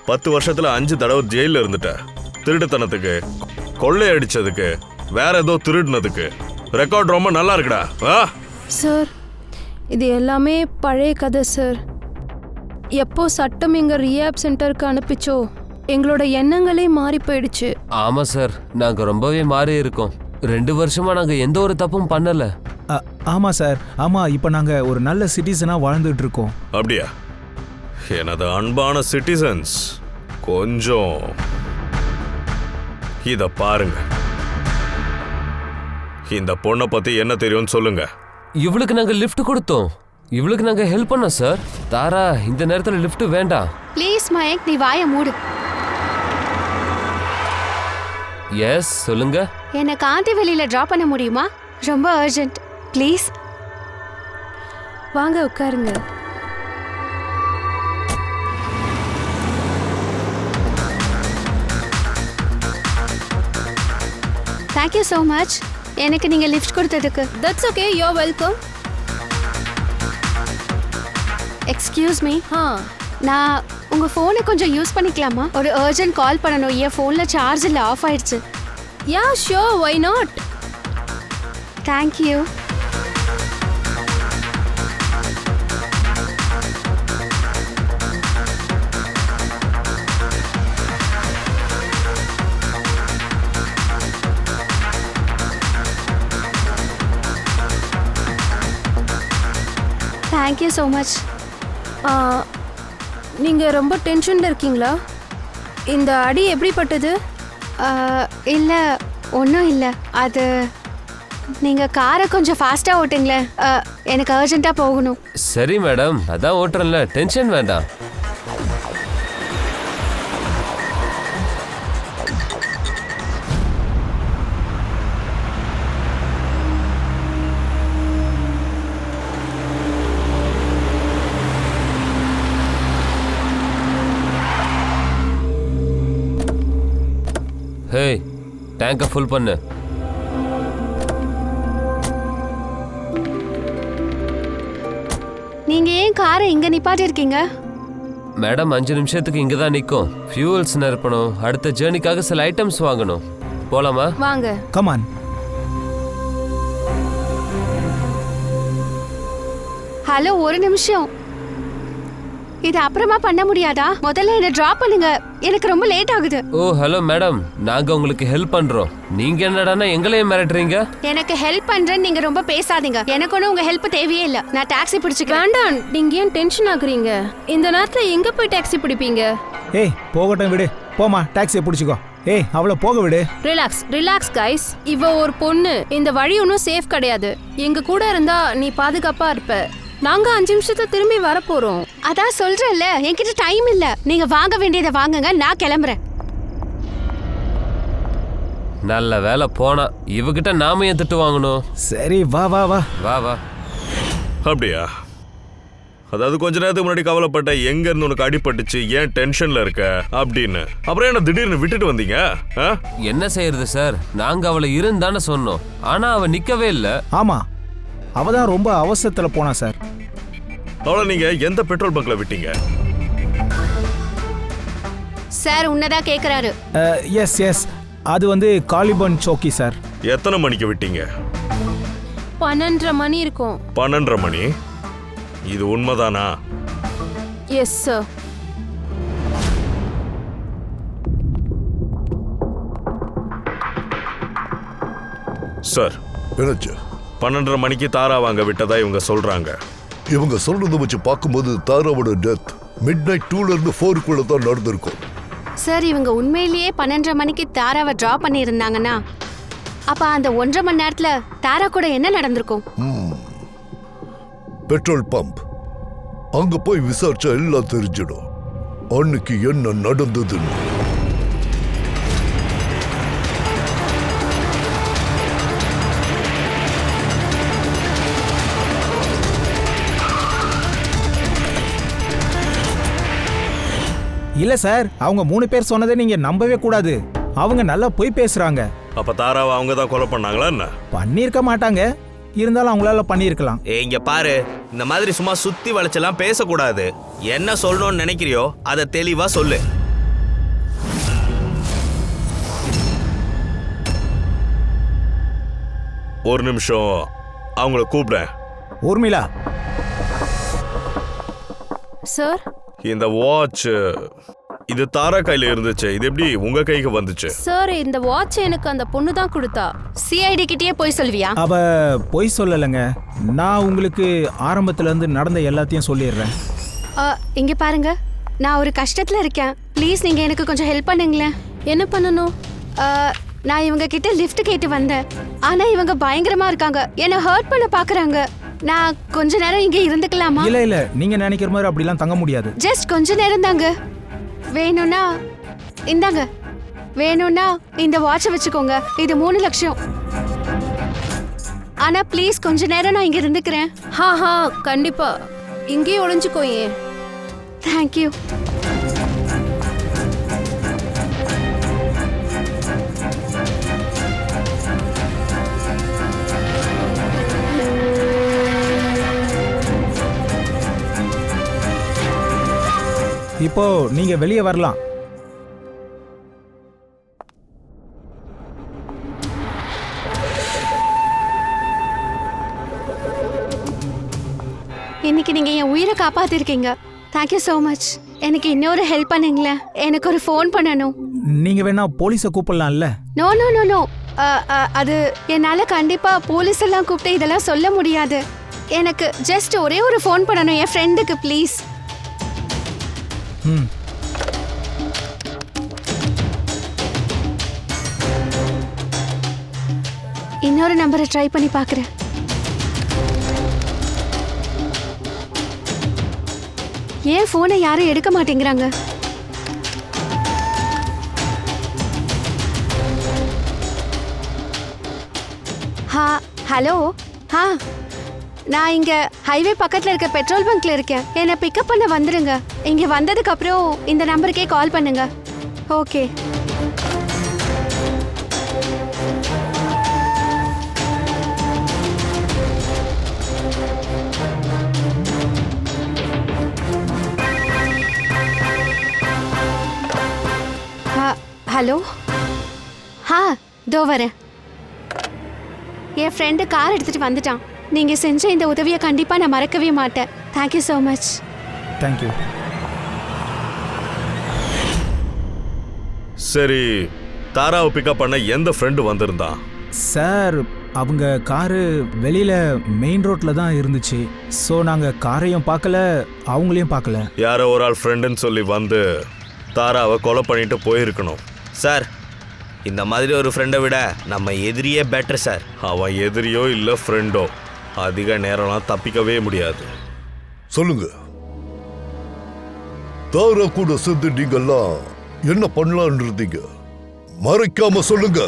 10 வருஷத்துல 5 தடவை ஜெயில இருந்துட்ட. திருட்டுத்தனத்துக்கு, கொள்ளையடிச்சதுக்கு, வேற ஏதோ திருடினதுக்கு. ரெக்கார்ட் ரொம்ப நல்லா இருக்குடா. சார், இது எல்லாமே பழைய கதை சார். எப்போ சட்டம் எங்க ரியாப் சென்டருக்கு அனுப்பிச்சோ எங்களோட எண்ணங்களே மாறி போயிடுச்சு. ஆமா சார், நாங்க ரொம்பவே மாறி இருக்கோம். 2 வருஷமா நாங்க எந்த ஒரு தப்பும் பண்ணல. ஆமா சார். ஆமா, இப்ப நாங்க ஒரு நல்ல சிட்டிசனா வாழ்ந்துட்டு இருக்கோம். அப்படியா? எனது அன்பான சிட்டிசன்ஸ், கொஞ்சம் இத பாருங்க. இந்த பொண்ணை பத்தி என்ன தெரியும்னு சொல்லுங்க. இவளுக்கு நாங்க லிஃப்ட் கொடுத்தோம். இவளுக்கு நாங்க ஹெல்ப் பண்ணோம் சார். தாரா, இந்த நேரத்துல லிஃப்ட் வேண்டாம். ப்ளீஸ் மயக், நீ வாயை மூடு. எஸ், சொல்லுங்க. என்னை காந்திவெளியில டிராப் பண்ண முடியுமா? ரொம்ப அர்ஜென்ட் ப்ளீஸ். வாங்க உட்காருங்க. தேங்க்யூ ஸோ மச், எனக்கு நீங்க லிஃப்ட் கொடுத்ததுக்கு. That's okay, you are welcome. Excuse me, நான் உங்க ஃபோனை கொஞ்சம் யூஸ் பண்ணிக்கலாமா? ஒரு அர்ஜென்ட் கால் பண்ணணும். என் ஃபோனில் சார்ஜ் இல்லை, ஆஃப் ஆயிடுச்சு. Ya sure, why not. Thank you. Thank you so much. நீங்கள் ரொம்ப டென்ஷனில் இருக்கீங்களா? இந்த அடி எப்படிப்பட்டது? இல்லை, ஒன்றும் இல்லை. அது நீங்கள் காரை கொஞ்சம் ஃபாஸ்ட்டாக ஓட்டுங்களேன். எனக்கு அர்ஜென்ட்டாக போகணும். சரி மேடம், அதான் ஓட்டுறேன்ல, டென்ஷன் வேண்டாம். ஹேய், டேங்கை ஃபுல் பண்ணு. நீங்க ஏன் காரை இங்க நிப்பாட்டி இருக்கீங்க? மேடம் 5 நிமிஷத்துக்கு இங்கே தான் நிற்கும். ஃபியூவல்ஸ் நிரப்பணும், அடுத்த ஜேர்னிக்காக சில ஐட்டம்ஸ் வாங்கணும். போலாமா? வாங்க. கமான். ஹலோ, ஒரு நிமிஷம். இது அப்புறமா பண்ண முடியாதா? முதல்ல என்ன டிராப் பண்ணுங்க, எனக்கு ரொம்ப லேட் ஆகுது. ஓ ஹலோ மேடம், நாங்க உங்களுக்கு ஹெல்ப் பண்றோம். நீங்க என்னடானா எங்களையும் மிரட்டுறீங்க? எனக்கு ஹெல்ப் பண்றேன்னு நீங்க ரொம்ப பேசாதீங்க. எனக்கு ஒன்றும் உங்க ஹெல்ப் தேவையே இல்லை. நான் டாக்ஸி பிடிச்சிக்கிறேன். வேண்டாம், நீங்க ஏன் டென்ஷன் ஆகுறீங்க? இந்த நேரத்துல எங்க போய் டாக்ஸி பிடிப்பீங்க? ஏய் போகட்டும் விடு, போமா டாக்ஸியை பிடிச்சிக்கோ. ஏய் அவளை போக விடு. Relax guys. இவ ஒரு பொண்ணு, இந்த வழி ஒன்றும் சேஃப் கிடையாது. எங்க கூட இருந்தா நீ பாதுகாப்பா இருப்ப. நாங்க 5 நிமிஷத்துல திரும்பி வரப்போறோம். அதான் சொல்றேன்ல, என்கிட்ட டைம் இல்ல. நீங்க வாங்க வேண்டியதை வாங்குங்க, நான் கிளம்புறேன். நல்ல வேலை போனா. இவகிட்ட நாம ஏன் திட்டு வாங்கணும்? சரி வா வா வா வா வா. அப்படியா? அதாவது கொஞ்ச நேரத்துக்கு முன்னாடி கவலைப்பட்ட எங்க இருந்து உனக்கு அடிபட்டுச்சு, ஏன் டென்ஷன்ல இருக்க அப்படின்னு. அப்புறம் என்ன திடீர்னு விட்டுட்டு வந்தீங்க? என்ன செய்யறது சார், நாங்க அவளை இருந்தானே சொன்னோம். ஆனா அவ நிக்கவே இல்ல. ஆமா, அவ தான் ரொம்ப அவசரத்துல போனா சார். அவளை நீங்க எந்த பெட்ரோல் பங்க்ல விட்டீங்க? சார் உன்னதான் கேக்குறாரு. எஸ் எஸ், அது வந்து காலிபன் சௌக்கி சார். எத்தனை மணிக்கு விட்டீங்க? 12:30 மணி இருக்கும். 12:30 மணி? இது உண்மைதானா? Yes sir. சார், என்னாச்சு? 12:30 மணிக்கு தாரா வாங்க விட்டதா இவங்க சொல்றாங்க. இவங்க சொல்றதை வச்சு பார்க்கும்போது தாராவோட டெத் மிட்நைட் 2ல இருந்து 4க்குள்ள தான் நடந்திருக்கும். சார், இவங்க உண்மையிலேயே 12:30 மணிக்கு தாராவை டிராப் பண்ணியிருந்தாங்கன்னா அப்ப அந்த 1.5 மணி நேரத்துல தாரா கூட என்ன நடந்திருக்கும்? பெட்ரோல் பம்ப் அங்க போய் விசாரிச்சா எல்லாம் தெரிஞ்சிடும். அன்னைக்கு என்ன நடந்ததுன்னு. இல்ல சார், அவங்க 3 பேர் சொன்னதை நீங்க நம்பவே கூடாது. அவங்க நல்லா போய் பேசுறாங்க. அப்ப தாராவை அவங்க தான் கொலை பண்ணாங்களா என்ன? பண்ணிருக்க மாட்டாங்க, இருந்தாலும் அவங்களால பண்ணிருக்கலாம். இங்க பாரு, இந்த மாதிரி சும்மா சுத்தி வளைச்செல்லாம் பேசக்கூடாது. என்ன சொல்லணும்னு நினைக்கிறியோ அதை தெளிவா சொல்லு. ஒரு நிமிஷம், அவங்கள கூப்பிடுறேன். ஊர்மிளா. சார், இந்த வாட்ச் இது தாரா கையில இருந்துச்சு, இது எப்படி உங்க கைக்கு வந்துச்சு? சார் இந்த வாட்ச் எனக்கு அந்த பொண்ணு தான் கொடுத்தா. சிஐடி கிட்டயே போய் சொல்வியா? அவ பொய் சொல்லலைங்க. நான் உங்களுக்கு ஆரம்பத்துல இருந்து நடந்த எல்லாத்தையும் சொல்லிடுறேன். இங்க பாருங்க, நான் ஒரு கஷ்டத்துல இருக்கேன். ப்ளீஸ் நீங்க எனக்கு கொஞ்சம் ஹெல்ப் பண்ணுங்களேன். என்ன பண்ணணும்? நான் இவங்க கிட்ட லிஃப்ட் கேட்டு வந்தேன். ஆனா இவங்க பயங்கரமா இருக்காங்க, என்ன ஹர்ட் பண்ண பாக்குறாங்க. நான் கொஞ்ச நேரம் இங்க இருந்துக்கலாமா? இல்ல இல்ல, நீங்க நினைக்கிற மாதிரி அப்படிலாம் தங்க முடியாது. ஜஸ்ட் கொஞ்ச நேரம் தாங்க. வேணும்னா இந்தாங்க, வேணும்னா இந்த வாட்சை வச்சுக்கோங்க. இது 3 லட்சம். ஆனா ப்ளீஸ் கொஞ்ச நேரம் நான் இங்க இருந்துக்கிறேன். ஹா கண்டிப்பா, இங்கே ஒளிஞ்சுக்கோயே. தேங்க்யூ. இப்போ நீங்க வெளியே வரலாம். இன்னைக்கு நீங்க என் உயிரை காப்பாத்திருக்கீங்க. Thank you so much. எனக்கு இன்னொரு ஹெல்ப் பண்ணுங்களேன். எனக்கு ஒரு ஃபோன் பண்ணணும். நீங்க வேணா போலீஸை கூப்பிடலாம்ல? நோ நோ நோ நோ, அது என்னால கண்டிப்பா போலீஸ் எல்லாம் கூப்பிட்டு இதெல்லாம் சொல்ல முடியாது. எனக்கு ஜஸ்ட் ஒரே ஒரு ஃபோன் பண்ணணும் என் ஃப்ரெண்டுக்கு, ப்ளீஸ். இன்னொரு நம்பரை ட்ரை பண்ணி பார்க்குறேன். ஏன் ஃபோனை யாரும் எடுக்க மாட்டேங்கிறாங்க? ஹலோ. நான் இங்க ஹைவே பக்கத்துல இருக்க பெட்ரோல் பங்க்ல இருக்கேன். என்னை பிக்கப் பண்ண வந்துருங்க. இங்க வந்ததுக்கு அப்புறம் இந்த நம்பருக்கே கால் பண்ணுங்க. ஓகே. ஹலோ தோ வரேன். என் ஃப்ரெண்டு கார் எடுத்துட்டு வந்துட்டான். நீங்க செஞ்ச இந்த உதவியை கண்டிப்பா நான் மறக்கவே மாட்டேன். Thank you so much. தேங்க்யூ. சரி, தாராவை பிக்கப் பண்ண எந்த ஃப்ரெண்டு வந்திருந்தான்? சார் அவங்க காரு வெளியில மெயின் ரோட்ல தான் இருந்துச்சு. ஸோ நாங்கள் காரையும் பார்க்கல அவங்களையும் பார்க்கல. யாரோ ஒரு ஆள் ஃப்ரெண்டுன்னு சொல்லி வந்து தாராவை கொலை பண்ணிட்டு போயிருக்கணும். சார், இந்த மாதிரி ஒரு ஃப்ரெண்டை விட நம்ம எதிரியே பெட்டர் சார். அவன் எதிரியோ இல்லை ஃப்ரெண்டோ, அதிக நேரம்லாம் தப்பிக்கவே முடியாது. சொல்லுங்க, தாரா கூட சேர்ந்து நீங்கெல்லாம் என்ன பண்ணலான்னு இருந்தீங்க? மறைக்காம சொல்லுங்க.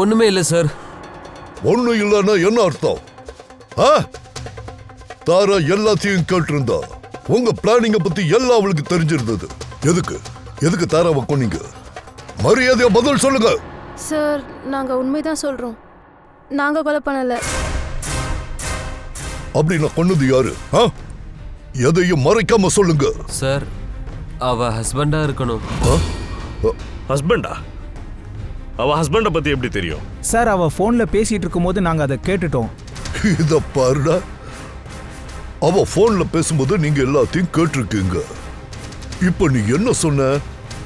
ஒண்ணுமே இல்லை சார். ஒண்ணும் இல்லைன்னா என்ன அர்த்தம்? தாரா எல்லாத்தையும் கேட்டிருந்தா. உங்க பிளானிங்க பத்தி எல்லாம் அவளுக்கு தெரிஞ்சிருந்தது. எதுக்கு தாராவை கொன்னீங்க? மரியாதையா பதில் சொல்லுங்க. சார், நாங்க உண்மைதான் சொல்றோம். நாங்க கொலை பண்ணல. அப்படி நான் கொன்னது யாரு? எதையும் மறைக்காம சொல்லுங்க. சார், அவ ஹஸ்பண்டா இருக்கணும். ஹஸ்பண்டா? அவ ஹஸ்பண்டை பத்தி எப்படி தெரியும்? சார் அவ ஃபோன்ல பேசிட்டு இருக்கும்போது நாங்கள் அதை கேட்டுட்டோம். இத பாருடா, அவ போன்ல பேசும்போது நீங்க எல்லாத்தையும் கேட்டிருக்கீங்க. இப்ப நீ என்ன சொன்ன?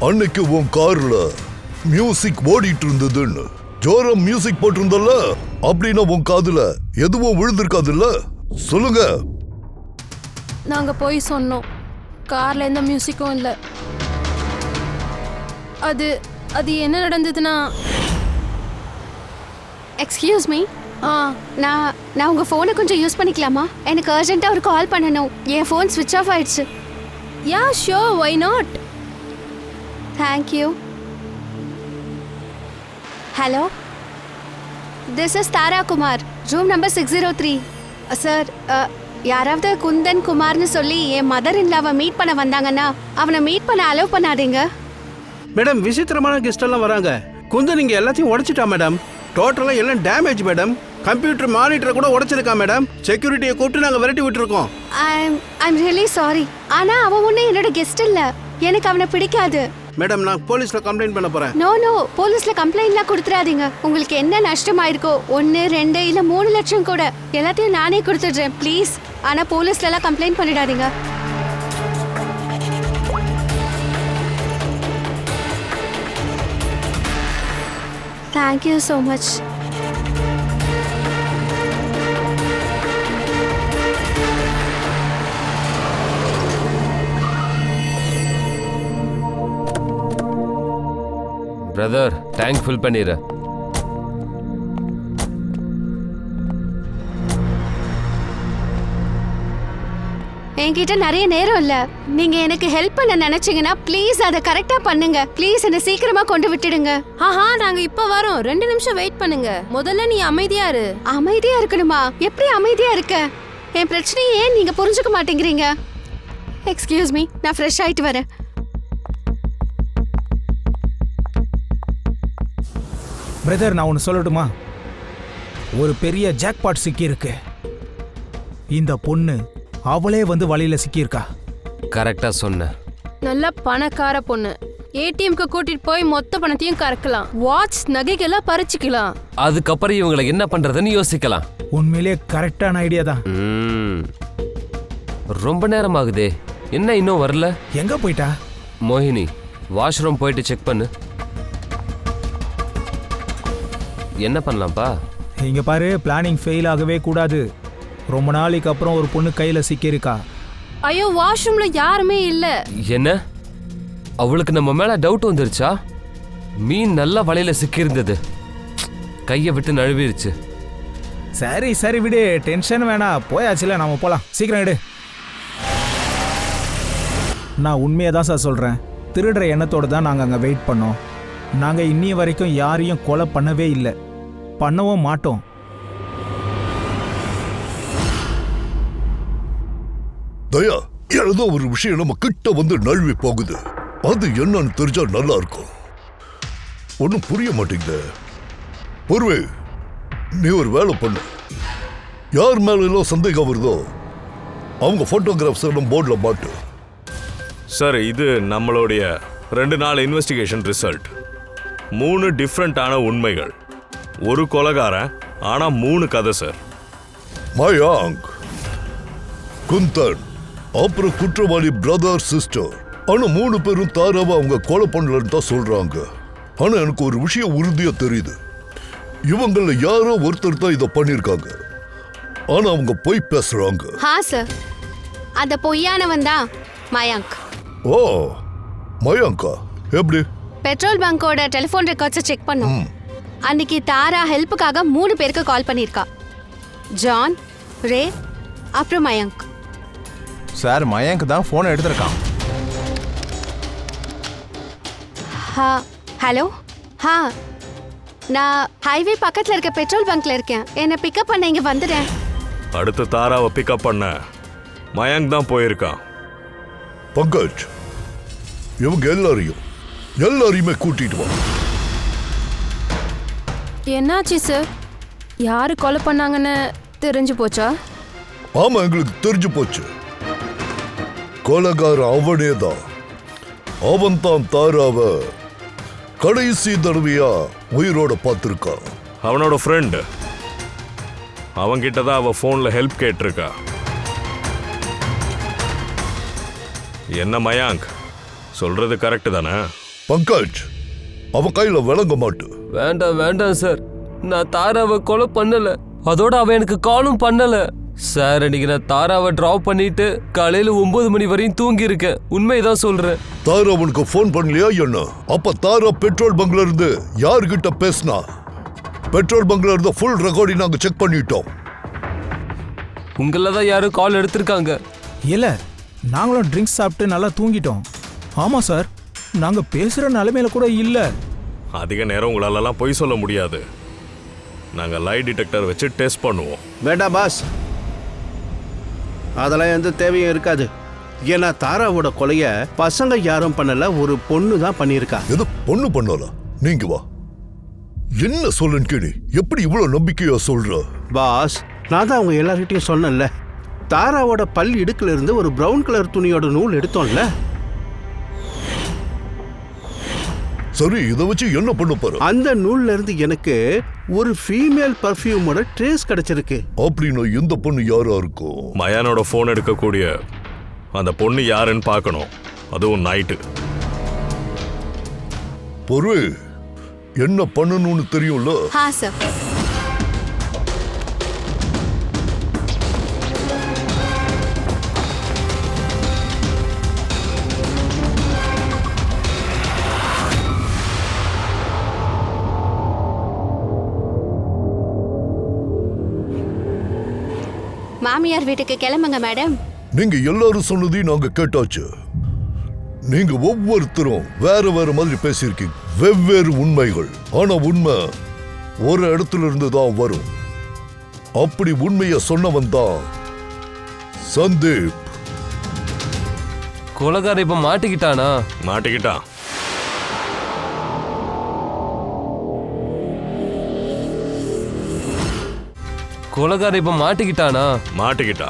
அன்னைக்கு உன் கார்ல மியூசிக் ஓடிட்டு இருந்ததுன்னு. ஜோரம் மியூசிக் போட்டிருந்தல, அப்படின்னா உன் காதுல எதுவும் விழுந்திருக்காதுல்ல? சொல்லுங்க. நாங்க போய் சொன்னோம். கார்ல எந்த மியூசிக்கும் இல்லை. அது என்ன நடந்ததுன்னா, எக்ஸ்கியூஸ் மீ, நான் உங்கள் ஃபோனை கொஞ்சம் யூஸ் பண்ணிக்கலாமா? எனக்கு அர்ஜென்ட்டாக ஒரு கால் பண்ணணும். என் ஃபோன் ஸ்விட்ச் ஆஃப் ஆயிடுச்சு. Ya sure, why not. Thank you. Hello, this is Tara Kumar, room number 603. Sir, யாராவது குந்தன் குமார்னு சொல்லி என் மதர் இன்லாவை மீட் பண்ண வந்தாங்கன்னா அவனை மீட் பண்ண அலோவ் பண்ணாதீங்க. மேடம், விசித்திரமான கெஸ்ட் எல்லாம் வராங்க. குந்து நீங்க எல்லாத்தையும் உடைச்சிட்டா மேடம். டோட்டலா எல்லாம் டேமேஜ் மேடம். கம்ப்யூட்டர் மானிட்டரை கூட உடைச்சிருக்கா மேடம். செக்யூரிட்டியை கூப்பிட்டு நாங்க விரட்டி விட்டுருக்கோம். I'm really sorry. ஆனா அவன் ஒன்றும் என்னோட கெஸ்ட் இல்ல. எனக்கு அவனை பிடிக்காது. மேடம், நான் போலீஸ்ல கம்ப்ளைண்ட் பண்ண போறேன். நோ, போலீஸ்ல கம்ப்ளைண்ட்லாம் கொடுத்துறாதீங்க. உங்களுக்கு என்ன நஷ்டமாயிருக்கோ, 1, 2 இல்ல 3 லட்சம் கூட, எல்லாத்தையும் நானே கொடுத்துடுறேன் ப்ளீஸ். ஆனா போலீஸ்ல எல்லாம் கம்ப்ளைண்ட் பண்ணிடாதீங்க. Thank you so much. Brother, tank fill பண்ணிடு. என்கிட்ட நிறைய நேரம் இல்ல. நீங்க எனக்கு ஹெல்ப் பண்ண நினைச்சீங்கன்னா ப்ளீஸ் அதை கரெக்டா பண்ணுங்க. ப்ளீஸ் என்ன சீக்கிரமா கொண்டு விட்டுடுங்க. நாங்க இப்ப வரோம். 2 நிமிஷம் வெயிட் பண்ணுங்க. முதல்ல நீ அமைதியா இரு. அமைதியா இருக்கணுமா? எப்படி அமைதியா இருக்க? என் பிரச்சனையை ஏன் நீங்க புரிஞ்சுக்க மாட்டேங்கிறீங்க? எக்ஸ்கியூஸ் மீ, நான் ஃப்ரெஷ் ஆயிட்டு வரேன். பிரதர், நான் ஒன்று சொல்லட்டுமா? ஒரு பெரிய ஜாக்பாட் சிக்கி இருக்கு. இந்த பொண்ணு அவளே வந்து வழியில சிக்கியிருக்கா. கரெக்டா சொன்ன. நல்ல பணக்கார பொண்ணு. ஏடிஎம்க்கு கூட்டிட்டு போய் மொத்த பணத்தையும் கறக்கலாம். வாட்ச், நகைகள்லாம் பறிச்சுக்கலாம். அதுக்கப்புறம் இவங்களை என்ன பண்றதுன்னு யோசிக்கலாம். உண்மையிலே கரெக்டான ஐடியா தான். ரொம்ப நேரம் ஆகுதே, என்ன இன்னும் வரல? எங்க போயிட்டா? மோகினி, வாஷ்ரூம் போயிட்டு செக் பண்ணு. என்ன பண்ணலாம்ப்பா? இங்க பாரு, பிளானிங் ஃபெயில் ஆகவே கூடாது. ரொம்ப நாளைக்கு அப்புறம் ஒரு பொண்ணு கையில சிக்கியிருக்கா. ஐயோ, வாஷ்ரூம்ல யாருமே இல்ல. என்ன, அவளுக்கு நம்ம மேல டவுட் வந்துருச்சா? மீன் நல்லா வலையில சிக்கி இருந்தது, கையை விட்டு நழுவிருச்சு. சரி விடு, டென்ஷன் வேணாம். போயாச்சுல, நாம போலாம். சீக்கிரம் எடு. நான் உண்மையை தான் சார் சொல்றேன். திருடுற எண்ணத்தோட தான் நாங்கள் அங்கே வெயிட் பண்ணோம். நாங்கள் இன்னிய வரைக்கும் யாரையும் கொலை பண்ணவே இல்லை, பண்ணவும் மாட்டோம். தயா, ஏதோ ஒரு விஷயம் நம்ம கிட்ட வந்து நழுவி போகுது. அது என்னன்னு தெரிஞ்சா நல்லா இருக்கும். ஒன்னும் புரிய மாட்டேங்குது. பொறுவே, நீ ஒரு வேலை பண்ணு. யார் மேல எல்லாம் சந்தேகம் வருதோ அவங்க போட்டோகிராஃப்ஸ் எல்லாம் போர்ட்ல மாட்டு. சார், இது நம்மளுடைய 2 நாள் இன்வெஸ்டிகேஷன் ரிசல்ட். 3 டிஃப்ரெண்டான உண்மைகள், ஒரு கொலைகாரன், ஆனா 3 கதை சார். மயாங்க், குந்தன், அப்புறம் குற்றவாளி பிரதர் சிஸ்டர். ஆனா 3 பேரும் தாராவை அவங்க கொலை பண்ணலன்னு தான் சொல்றாங்க. ஆனா எனக்கு ஒரு விஷயம் உறுதியா தெரியுது, இவங்கள யாரோ ஒருத்தர் தான் இதை பண்ணிருக்காங்க. ஆனா அவங்க பொய் பேசுறாங்க. ஹா சார், அந்த பொய்யானவன் தான் மயங்க். ஓ, மயாங்கா எப்படி? பெட்ரோல் பங்கோட டெலிஃபோன் ரெக்கார்ட்ஸை செக் பண்ணோம். அன்னைக்கு தாரா ஹெல்ப்புக்காக 3 பேருக்கு கால் பண்ணியிருக்கா. ஜான், ரே, அப்புறம் மயங்க். சார் மயங்க் தான் ஃபோனை எடுத்திருக்கான். ஹலோ, நான் ஹைவே பக்கத்தில் இருக்க பெட்ரோல் பங்க்ல இருக்கேன். என்னை பிக்கப் பண்ண இங்கே வந்துடுறேன். அடுத்து தாராவை பிக்கப் பண்ண மயங்க் தான் போயிருக்கான். பங்கஜ், இவங்க எல்லாரையுமே கூட்டிட்டு வா. என்னாச்சு சார்? யாரு கொலை பண்ணாங்கன்னு தெரிஞ்சு போச்சா? ஆமா, எங்களுக்கு தெரிஞ்சு போச்சு. கொலைகாரன் அவனே தான். அவன் தான் தாராவ கடைசி தடவையா உயிரோட பார்த்திருக்கான். அவனோட ஃப்ரெண்டு, அவன்கிட்ட தான் அவ ஃபோனில் ஹெல்ப் கேட்டிருக்கா. என்ன மயாங்க், சொல்றது கரெக்டு தானே? பங்கஜ், அவன் கையில விளங்க மாட்டு. வேண்டாம் வேண்டாம் சார், நான் தாராவை கொலை பண்ணல. அதோட அவன் எனக்கு காலும் பண்ணல சார். இன்னைக்கு நான் தாராவை டிராப் பண்ணிட்டு காலையில 9 மணி வரையும் தூங்கி இருக்கேன். உண்மைதான் சொல்றேன். தாரா அவனுக்கு போன் பண்ணலையா என்ன? அப்ப தாரா பெட்ரோல் பங்க்ல இருந்து யாருகிட்ட பேசினா? பெட்ரோல் பங்க்ல இருந்து ஃபுல் ரெக்கார்டிங் நாங்க செக் பண்ணிட்டோம். உங்கள தான் யாரும் கால் எடுத்திருக்காங்க. இல்ல, நாங்களும் ட்ரிங்க்ஸ் சாப்பிட்டு நல்லா தூங்கிட்டோம். ஆமா சார், நாங்க பேசுற நிலைமையில கூட இல்ல. அதிக நேரம் உங்களாலலாம் பொய் சொல்ல முடியாது. நாங்கள் லை டிடெக்டர் வச்சு டெஸ்ட் பண்ணுவோம். வேண்டாம் பாஸ், அதெல்லாம் எந்த தேவையும் இருக்காது. ஏன்னா தாராவோட கொலைய பசங்க யாரும் பண்ணல, ஒரு பொண்ணு தான் பண்ணியிருக்கா. எது பொண்ணு பண்ணல? நீங்க வா, என்ன சொல்லுன்னு கேளு. எப்படி இவ்வளவு நம்பிக்கையா சொல்ற? பாஸ், நான் தான் அவங்க எல்லார்கிட்டையும் சொன்னேன்ல, தாராவோட பல் இடுக்குல இருந்து ஒரு பிரவுன் கலர் துணியோட நூல் எடுத்தோம்ல. சரி, இதை வச்சு என்ன பண்ண போற? அந்த நூல்ல இருந்து எனக்கு ஒரு ஃபீமேல் பர்ஃபியூமோட ட்ரேஸ் கிடைச்சிருக்கு. அப்படின்னா இந்த பொண்ணு யாரா இருக்கும்? மயானோட ஃபோன் எடுக்கக்கூடிய அந்த பொண்ணு யாருன்னு பார்க்கணும், அதுவும் நைட்டு. பொறு, என்ன பண்ணணும்னு தெரியும்ல? ஹா சார். மாமியார் வீட்டுக்கு கிளம்புங்க மேடம். நீங்க எல்லாரும் சொன்னதையும் நாங்க கேட்டாச்சு. நீங்க ஒவ்வொருத்தரும் வேற வேற மாதிரி பேசியிருக்கீங்க, வெவ்வேறு உண்மைகள். ஆனா உண்மை ஒரு இடத்துல இருந்து தான் வரும். அப்படி உண்மையை சொன்னவன் தான் சந்தீப். கொலைகாரன் இப்ப மாட்டிக்கிட்டானா? மாட்டிக்கிட்டான். கொலைகாரன் இப்ப மாட்டிக்கிட்டானா? மாட்டிக்கிட்டா.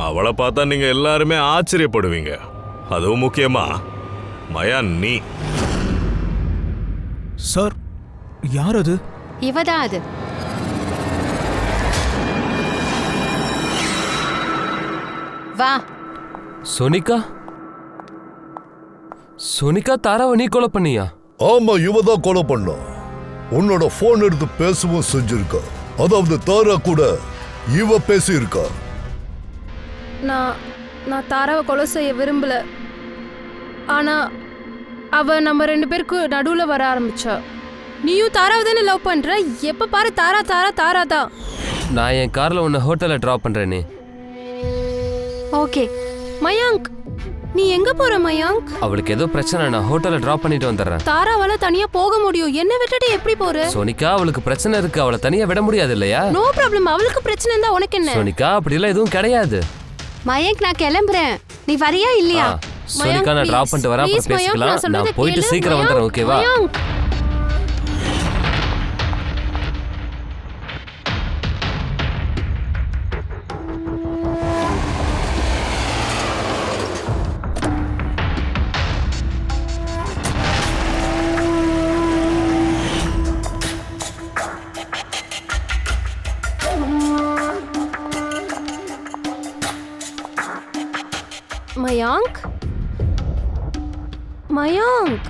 அவளை பார்த்தா நீங்க எல்லாருமே ஆச்சரியப்படுவீங்க. அதுவும் முக்கியமா மயான், நீ. சார், யார் அது? இவதான் அது. வா. சோனிகா? சோனிகா, தாராவை நீ கொலை பண்ணியா? ஆமா, இவதான் கொலை பண்ணா. உன்னோட போன் எடுத்து பேசவும் செஞ்சிருக்கா. அதாவது தாரா கூட இவ பேசியிருக்கா. நான் தாராவை கொலை செய்ய விரும்பல. ஆனா அவ நம்ம 2 பேருக்கு நடுவுல வர ஆரம்பிச்சா. நீயும் தாராவை தானே லவ் பண்ற? எப்ப பாரு தாரா தாரா தாரா தான். நான் என் கார்ல உன்னை ஹோட்டல்ல டிராப் பண்றேனே. ஓகே. மயாங்க், நீ எங்க போற மயாங்க்? அவளுக்கு ஏதோ பிரச்சனை, நான் ஹோட்டல்ல டிராப் பண்ணிட்டு வந்துடுறேன். தாராவால தனியா போக முடியும், என்ன விட்டுட்டு எப்படி போற? சோனிகா, அவளுக்கு பிரச்சனை இருக்கு, அவளை தனியா விட முடியாது இல்லையா? நோ ப்ராப்ளம், அவளுக்கு பிரச்சனை இருந்தா உனக்கு என்ன? சோனிகா, அப்படி எல்லாம் எதுவும் கிடையாது. மயங்க், நான் கிளம்புறேன். நீ வரியா இல்லையா? சோனிகா, நான் டிராப் பண்ணிட்டு வரேன், அப்புறம் பேசிக்கலாம். நான் போயிட்டு சீக்கிரம் வந்துடுறேன், ஓகேவா? மயாங்க்,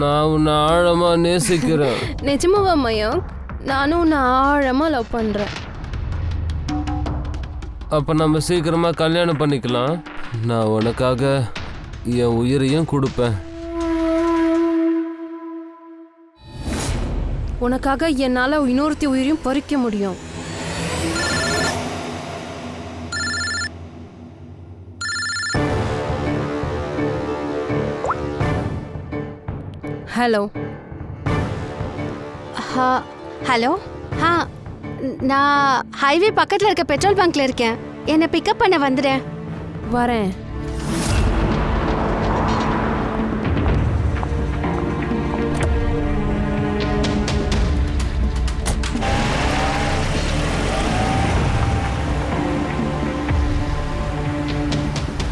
நான் உன்னை ஆழமா நேசிக்கிறேன். நிஜமாவா மயாங்க்? நானும் உன்னை ஆழமா லவ் பண்றேன். அப்ப நம்ம சீக்கிரமா கல்யாணம் பண்ணிக்கலாம். நான் உனக்காக என் உயிரையும் கொடுப்பேன். உனக்காக என்னால இன்னொருத்தி உயிரையும் பறிக்க முடியும். ஹலோ. ஹலோ. நான் ஹைவே பக்கத்தில் இருக்க பெட்ரோல் பங்க்ல இருக்கேன். என்னை பிக்கப் பண்ண வந்துடுறேன். வரேன்.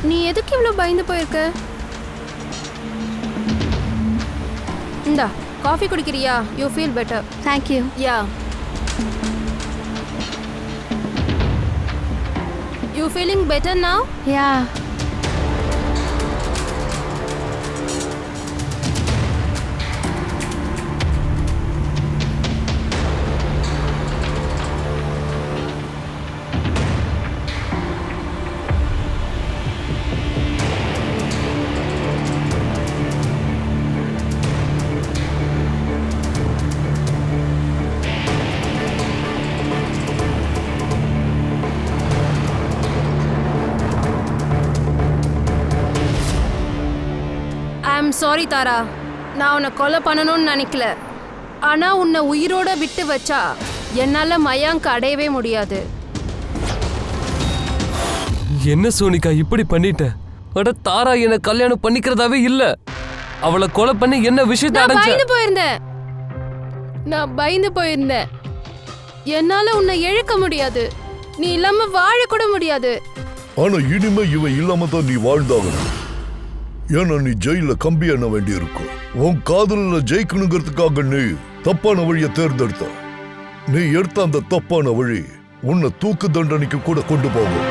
நீ எதுக்கு இவ்வளோ பயந்து போயிருக்க? இந்தா காஃபி குடிக்கிறியா? You feel better. Thank you. Yeah. You feeling better now? Yeah. I'm sorry Tara, நான் உன்னை கொலை பண்ணணும்னு நினைக்கல. ஆனால் உன்னை உயிரோட விட்டு வச்சா என்னால் மயாங்க் அடையவே முடியாது. என்ன சோனிகா இப்படி பண்ணிட்ட? அட தாரா என்ன கல்யாணம் பண்ணிக்கிறதாவே இல்ல. அவளை கொலை பண்ணி என்ன விஷயத்தை நான் அடைஞ்ச? பயந்து போயிருந்தேன். என்னால உன்னை இழக்க முடியாது. நீ இல்லாம வாழ கூட முடியாது. ஆனா இனிமே இவ இல்லாம தான் நீ வாழ்ந்தாகணும். ஏன்னா நீ ஜெயில கம்பி எண்ண வேண்டி இருக்கும். உன் காதல ஜெயிக்கணுங்கிறதுக்காக நீ தப்பான வழியை தேர்ந்தெடுத்த. நீ எடுத்த அந்த தப்பான வழி உன்னை தூக்கு தண்டனைக்கு கூட கொண்டு போகும்.